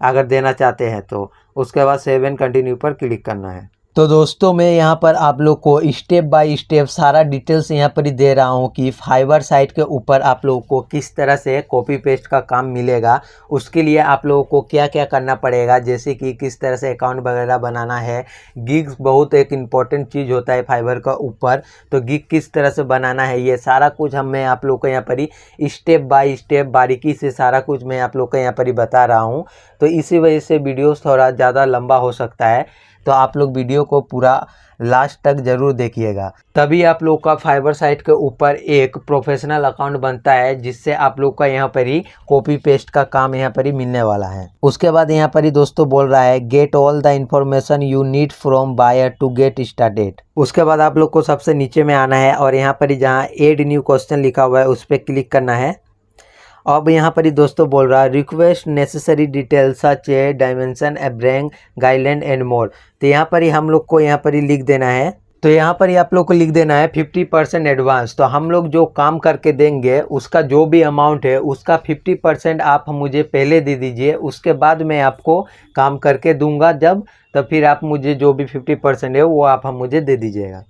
अगर देना चाहते हैं तो। उसके बाद सेव एंड कंटिन्यू पर क्लिक करना है। तो दोस्तों मैं यहाँ पर आप लोग को स्टेप बाय स्टेप सारा डिटेल्स यहाँ पर ही दे रहा हूँ कि फाइवर साइट के ऊपर आप लोगों को किस तरह से कॉपी पेस्ट का काम मिलेगा। उसके लिए आप लोगों को क्या क्या करना पड़ेगा, जैसे कि किस तरह से अकाउंट वगैरह बनाना है। गिग्स बहुत एक इम्पॉर्टेंट चीज़ होता है फाइवर का ऊपर, तो गिग किस तरह से बनाना है ये सारा कुछ मैं आप लोग को यहाँ पर ही स्टेप बाय स्टेप बारीकी से सारा कुछ मैं आप लोग को यहाँ पर ही बता रहा हूँ। तो इसी वजह से वीडियोस थोड़ा ज़्यादा लंबा हो सकता है, तो आप लोग वीडियो को पूरा लास्ट तक ज़रूर देखिएगा, तभी आप लोग का फाइवर साइट के ऊपर एक प्रोफेशनल अकाउंट बनता है, जिससे आप लोग का यहाँ पर ही कॉपी पेस्ट का काम यहाँ पर ही मिलने वाला है। उसके बाद यहाँ पर ही दोस्तों बोल रहा है get all the information you need from buyer to get started. उसके बाद आप लोग को सबसे नीचे में आना है और यहाँ पर ही जहाँ एड न्यू क्वेश्चन लिखा हुआ है उस पर क्लिक करना है। अब यहाँ पर ही दोस्तों बोल रहा है request necessary details such a dimension a brand guideline and more. तो यहाँ पर ही हम लोग को यहाँ पर ही लिख देना है। तो यहाँ पर ही आप लोग को लिख देना है 50% एडवांस। तो हम लोग जो काम करके देंगे उसका जो भी अमाउंट है उसका 50% आप मुझे पहले दे दीजिए, उसके बाद मैं आपको काम करके दूंगा जब, तब फिर आप मुझे जो भी 50% है वो आप मुझे दे दीजिएगा।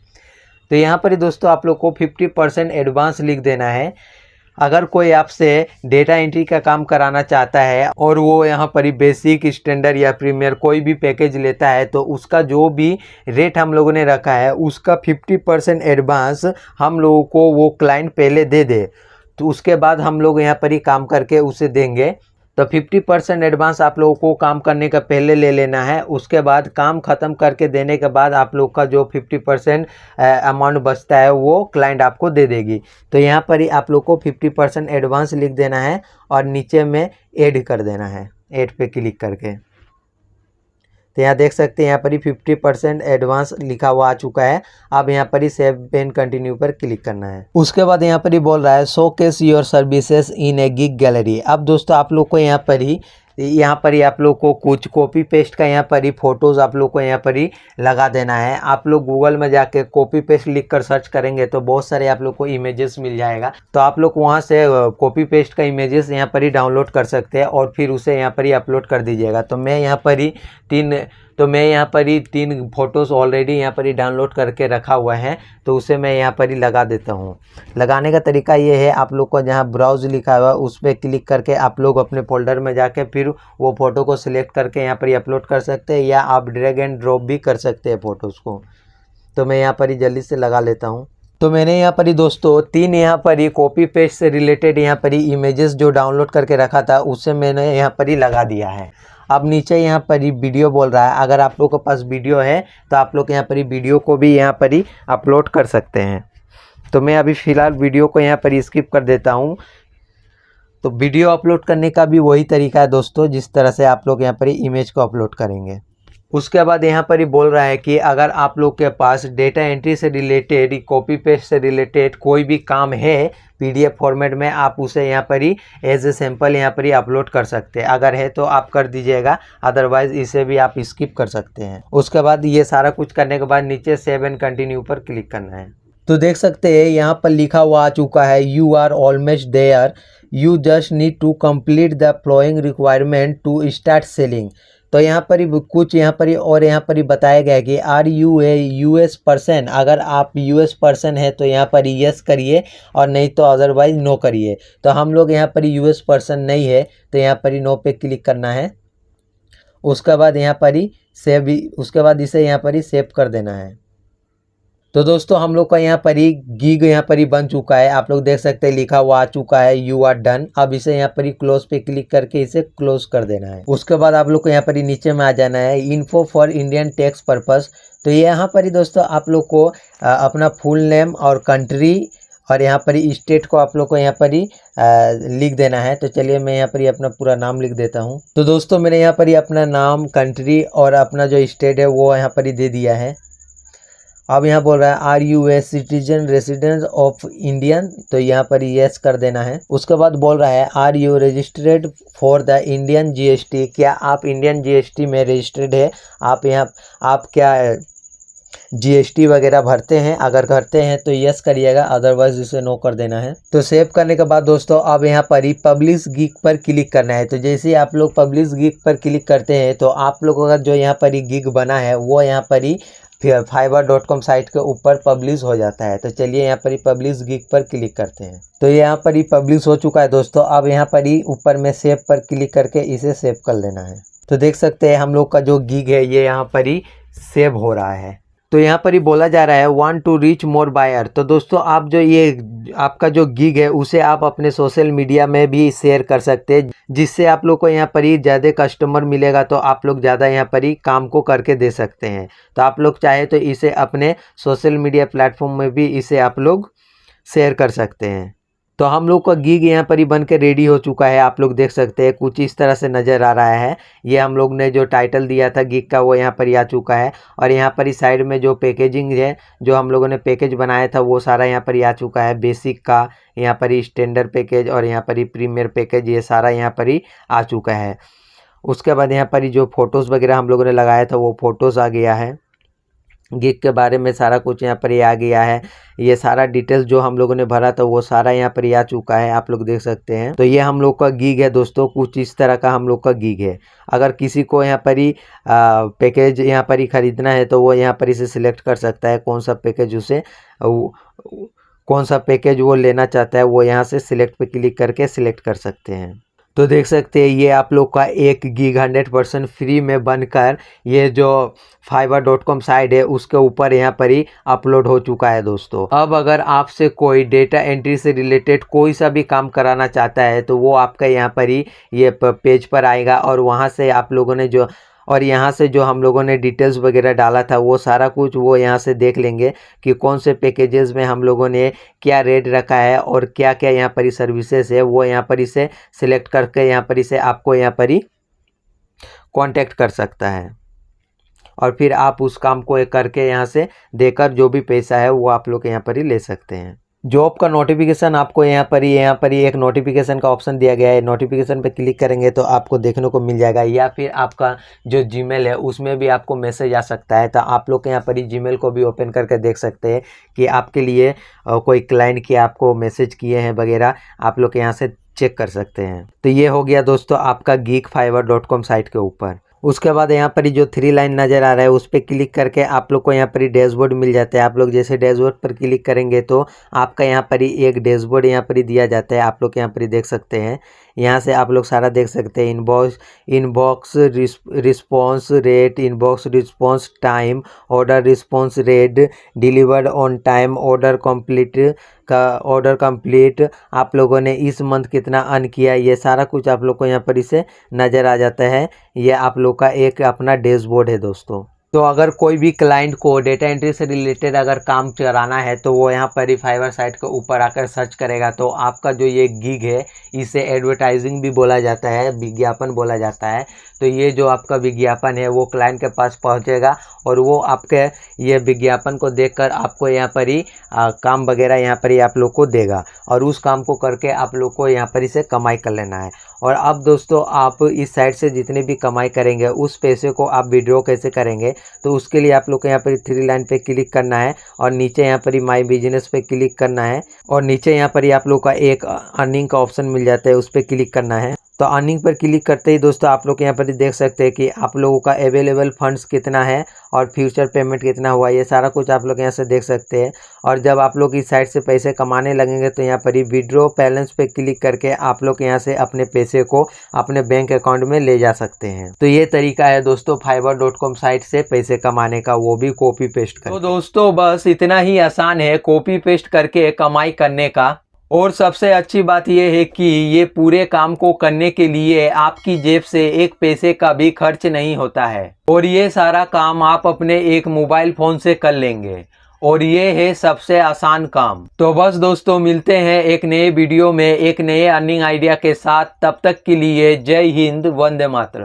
तो यहाँ पर ही दोस्तों आप लोग को 50% एडवांस लिख देना है। अगर कोई आपसे डेटा एंट्री का काम कराना चाहता है और वो यहाँ पर ही बेसिक, स्टैंडर्ड या प्रीमियर कोई भी पैकेज लेता है, तो उसका जो भी रेट हम लोगों ने रखा है उसका 50% एडवांस हम लोगों को वो क्लाइंट पहले दे दे, तो उसके बाद हम लोग यहाँ पर ही काम करके उसे देंगे। तो 50% एडवांस आप लोगों को काम करने का पहले ले लेना है। उसके बाद काम ख़त्म करके देने के बाद आप लोग का जो 50% अमाउंट बचता है वो क्लाइंट आपको दे देगी। तो यहाँ पर ही आप लोग को 50% एडवांस लिख देना है और नीचे में ऐड कर देना है, ऐड पे क्लिक करके। तो यहाँ देख सकते हैं यहाँ पर ही 50% एडवांस लिखा हुआ आ चुका है। अब यहाँ पर ही सेव एंड कंटिन्यू पर क्लिक करना है। उसके बाद यहाँ पर ही बोल रहा है showcase your services in A gig gallery. अब दोस्तों आप लोग को यहाँ पर ही आप लोग को कुछ कॉपी पेस्ट का यहाँ पर ही फ़ोटोज़ आप लोग को यहाँ पर ही लगा देना है। आप लोग गूगल में जाके कॉपी पेस्ट लिख कर सर्च करेंगे तो बहुत सारे आप लोग को इमेजेस मिल जाएगा, तो आप लोग वहाँ से कॉपी पेस्ट का इमेजेस यहाँ पर ही डाउनलोड कर सकते हैं और फिर उसे यहाँ पर ही अपलोड कर दीजिएगा। तो मैं यहाँ पर ही तीन फ़ोटोज़ ऑलरेडी यहाँ पर ही डाउनलोड करके रखा हुआ है, तो उसे मैं यहाँ पर ही लगा देता हूँ। लगाने का तरीका ये है, आप लोग को जहाँ ब्राउज़ लिखा हुआ है उस पर क्लिक करके आप लोग अपने फोल्डर में जाके फिर वो फ़ोटो को सिलेक्ट करके यहाँ पर ही अपलोड कर सकते हैं, या आप ड्रैग एंड ड्रॉप भी कर सकते हैं फ़ोटोज़ को। तो मैं यहाँ पर ही जल्दी से लगा लेता हूँ। तो मैंने यहाँ पर ही दोस्तों तीन यहाँ पर ही कॉपी पेस्ट से रिलेटेड यहाँ पर ही इमेजेस जो डाउनलोड करके रखा था उसे मैंने यहाँ पर ही लगा दिया है। अब नीचे यहाँ पर ही वीडियो बोल रहा है, अगर आप लोग के पास वीडियो है तो आप लोग यहाँ पर ही वीडियो को भी यहाँ पर ही अपलोड कर सकते हैं। तो मैं अभी फ़िलहाल वीडियो को यहाँ पर ही स्किप कर देता हूँ। तो वीडियो अपलोड करने का भी वही तरीका है दोस्तों, जिस तरह से आप लोग यहाँ पर ही इमेज को अपलोड करेंगे। उसके बाद यहाँ पर ही बोल रहा है कि अगर आप लोग के पास डेटा एंट्री से रिलेटेड, कॉपी पेस्ट से रिलेटेड कोई भी काम है PDF फॉर्मेट में, आप उसे यहाँ पर ही एज ए सैम्पल यहाँ पर ही अपलोड कर सकते हैं। अगर है तो आप कर दीजिएगा, अदरवाइज़ इसे भी आप स्किप कर सकते हैं। उसके बाद ये सारा कुछ करने के बाद नीचे सेव एंड कंटिन्यू पर क्लिक करना है। तो देख सकते हैं यहाँ पर लिखा हुआ आ चुका है you are almost there, you just need to complete the following requirement to start selling. तो यहाँ पर ही कुछ यहाँ पर ही और यहाँ पर ही बताया गया है कि are you a US person. अगर आप US पर्सन है तो यहाँ पर ही यस करिए और नहीं तो अदरवाइज नो करिए। तो हम लोग यहाँ पर ही US पर्सन नहीं है तो यहाँ पर ही नो पे क्लिक करना है। उसके बाद यहाँ पर ही उसके बाद इसे यहाँ पर ही सेव कर देना है। तो दोस्तों हम लोग का यहाँ पर ही गिग यहाँ पर ही बन चुका है। आप लोग देख सकते हैं लिखा हुआ आ चुका है यू आर डन। अब इसे यहाँ पर ही क्लोज पे क्लिक करके इसे क्लोज कर देना है। उसके बाद आप लोग को यहाँ पर ही नीचे में आ जाना है info for Indian tax purpose. तो यहाँ पर ही दोस्तों आप लोग को अपना फुल नेम और कंट्री और यहाँ पर ही स्टेट को आप लोग को यहाँ पर ही लिख देना है। तो चलिए मैं यहाँ पर ही अपना पूरा नाम लिख देता हूँ। तो दोस्तों मैंने यहाँ पर ही अपना नाम, कंट्री और अपना जो स्टेट है वो यहाँ पर ही दे दिया है। अब यहाँ बोल रहा है are you a citizen resident of Indian, तो यहाँ पर यस कर देना है। उसके बाद बोल रहा है are you registered for the Indian GST, क्या आप इंडियन जीएसटी में रजिस्टर्ड है, आप क्या जीएसटी वगैरह भरते हैं, अगर करते हैं तो यस करिएगा, अदरवाइज इसे नो कर देना है। तो सेव करने के बाद दोस्तों अब यहाँ पर ही पब्लिश गिग पर क्लिक करना है। तो जैसे ही आप लोग पब्लिश गिग पर क्लिक करते हैं तो आप लोगों का जो यहाँ पर ही गिग बना है वो यहाँ पर ही fiverr.com साइट के ऊपर पब्लिश हो जाता है। तो चलिए यहाँ पर ही पब्लिश गिग पर क्लिक करते हैं। तो यहाँ पर ही पब्लिश हो चुका है दोस्तों। अब यहाँ पर ही ऊपर में सेव पर क्लिक करके इसे सेव कर लेना है। तो देख सकते हैं हम लोग का जो गिग है ये यहाँ पर ही सेव हो रहा है। तो यहाँ पर ही बोला जा रहा है want to reach more buyer. तो दोस्तों आप जो ये आपका जो गिग है उसे आप अपने सोशल मीडिया में भी शेयर कर सकते हैं, जिससे आप लोग को यहाँ पर ही ज़्यादा कस्टमर मिलेगा, तो आप लोग ज़्यादा यहाँ पर ही काम को करके दे सकते हैं। तो आप लोग चाहे तो इसे अपने सोशल मीडिया प्लेटफॉर्म में भी इसे आप लोग शेयर कर सकते हैं। तो हम लोग का गिग यहाँ पर ही बन के रेडी हो चुका है। आप लोग देख सकते हैं कुछ इस तरह से नज़र आ रहा है। ये हम लोग ने जो टाइटल दिया था गिग का वो यहाँ पर ही आ चुका है। और यहाँ पर ही साइड में जो पैकेजिंग है, जो हम लोगों ने पैकेज बनाया था वो सारा यहाँ पर ही आ चुका है। बेसिक का, यहाँ पर ही स्टैंडर्ड पैकेज और यहाँ पर ही प्रीमियर पैकेज, ये सारा यहाँ पर ही आ चुका है। उसके बाद यहाँ पर ही जो फ़ोटोज़ वगैरह हम लोगों ने लगाया था वो फ़ोटोज़ आ गया है। गिग के बारे में सारा कुछ यहाँ पर ही आ गया है। ये सारा डिटेल्स जो हम लोगों ने भरा था वो सारा यहाँ पर ही आ चुका है, आप लोग देख सकते हैं। तो ये हम लोग का गिग है दोस्तों, कुछ इस तरह का हम लोग का गिग है। अगर किसी को यहाँ पर ही पैकेज यहाँ पर ही ख़रीदना है तो वो यहाँ पर इसे सिलेक्ट कर सकता है, कौन सा पैकेज वो लेना चाहता है, वो यहाँ से सिलेक्ट पे क्लिक करके सिलेक्ट कर सकते हैं। तो देख सकते हैं ये आप लोग का एक गिग 100% फ्री में बनकर ये जो fiverr.com साइट है उसके ऊपर यहाँ पर ही अपलोड हो चुका है दोस्तों। अब अगर आपसे कोई डेटा एंट्री से रिलेटेड कोई सा भी काम कराना चाहता है तो वो आपका यहाँ पर ही ये पेज पर आएगा, और वहाँ से आप लोगों ने यहाँ से जो हम लोगों ने डिटेल्स वगैरह डाला था वो सारा कुछ वो यहाँ से देख लेंगे कि कौन से पैकेजेस में हम लोगों ने क्या रेट रखा है और क्या क्या यहाँ पर ही सर्विसेज है, वो यहाँ पर इसे सिलेक्ट करके यहाँ पर इसे आपको यहाँ पर ही कांटेक्ट कर सकता है। और फिर आप उस काम को करके यहाँ से देकर जो भी पैसा है वो आप लोग यहाँ पर ही ले सकते हैं। जॉब का नोटिफिकेशन आपको यहाँ पर ही एक नोटिफिकेशन का ऑप्शन दिया गया है। नोटिफिकेशन पे क्लिक करेंगे तो आपको देखने को मिल जाएगा, या फिर आपका जो जीमेल है उसमें भी आपको मैसेज आ सकता है। तो आप लोग यहाँ पर ही जीमेल को भी ओपन करके देख सकते हैं कि आपके लिए कोई क्लाइंट के आपको मैसेज किए हैं वगैरह, आप लोग यहाँ से चेक कर सकते हैं। तो ये हो गया दोस्तों आपका गिग fiverr.com साइट के ऊपर। उसके बाद यहाँ पर ही जो 3 लाइन नज़र आ रहा है उस पर क्लिक करके आप लोग को यहाँ पर ही डैशबोर्ड मिल जाता है। आप लोग जैसे डैशबोर्ड पर क्लिक करेंगे तो आपका यहाँ पर ही एक डैशबोर्ड यहाँ पर ही दिया जाता है। आप लोग यहाँ पर ही देख सकते हैं, यहाँ से आप लोग सारा देख सकते हैं। Inbox response rate, inbox response time, order response rate, delivered on time, order complete, आप लोगों ने इस मंथ कितना अर्न किया, ये सारा कुछ आप लोग को यहाँ पर इसे नज़र आ जाता है। ये आप लोग का एक अपना डैशबोर्ड है दोस्तों। तो अगर कोई भी क्लाइंट को डेटा एंट्री से रिलेटेड अगर काम कराना है तो वो यहाँ पर ही फाइवर साइट के ऊपर आकर सर्च करेगा तो आपका जो ये गिग है इसे एडवर्टाइजिंग भी बोला जाता है, विज्ञापन बोला जाता है। तो ये जो आपका विज्ञापन है वो क्लाइंट के पास पहुँचेगा और वो आपके ये विज्ञापन को देखकर आपको यहाँ पर ही काम वगैरह यहाँ पर ही आप लोग को देगा, और उस काम को करके आप लोग को यहाँ पर इसे कमाई कर लेना है। और अब दोस्तों आप इस साइट से जितने भी कमाई करेंगे उस पैसे को आप विड्रॉ कैसे करेंगे, तो उसके लिए आप लोग को यहाँ पर 3 लाइन पे क्लिक करना है और नीचे यहाँ पर ही माई बिजनेस पे क्लिक करना है, और नीचे यहाँ पर ही आप लोग का एक अर्निंग का ऑप्शन मिल जाता है, उस पर क्लिक करना है। तो अर्निंग पर क्लिक करते ही दोस्तों आप लोग यहाँ पर देख सकते हैं कि आप लोगों का अवेलेबल फंड्स कितना है और फ्यूचर पेमेंट कितना हुआ, ये सारा कुछ आप लोग यहाँ से देख सकते हैं। और जब आप लोग इस साइट से पैसे कमाने लगेंगे तो यहाँ पर ही विड्रॉ बैलेंस पे क्लिक करके आप लोग यहाँ से अपने पैसे को अपने बैंक अकाउंट में ले जा सकते हैं। तो ये तरीका है दोस्तों fiverr.com साइट से पैसे कमाने का, वो भी कॉपी पेस्ट करके। तो दोस्तों बस इतना ही आसान है कॉपी पेस्ट करके कमाई करने का। और सबसे अच्छी बात यह है कि ये पूरे काम को करने के लिए आपकी जेब से एक पैसे का भी खर्च नहीं होता है, और ये सारा काम आप अपने एक मोबाइल फ़ोन से कर लेंगे, और ये है सबसे आसान काम। तो बस दोस्तों मिलते हैं एक नए वीडियो में एक नए अर्निंग आइडिया के साथ, तब तक के लिए जय हिंद, वंदे मातरम।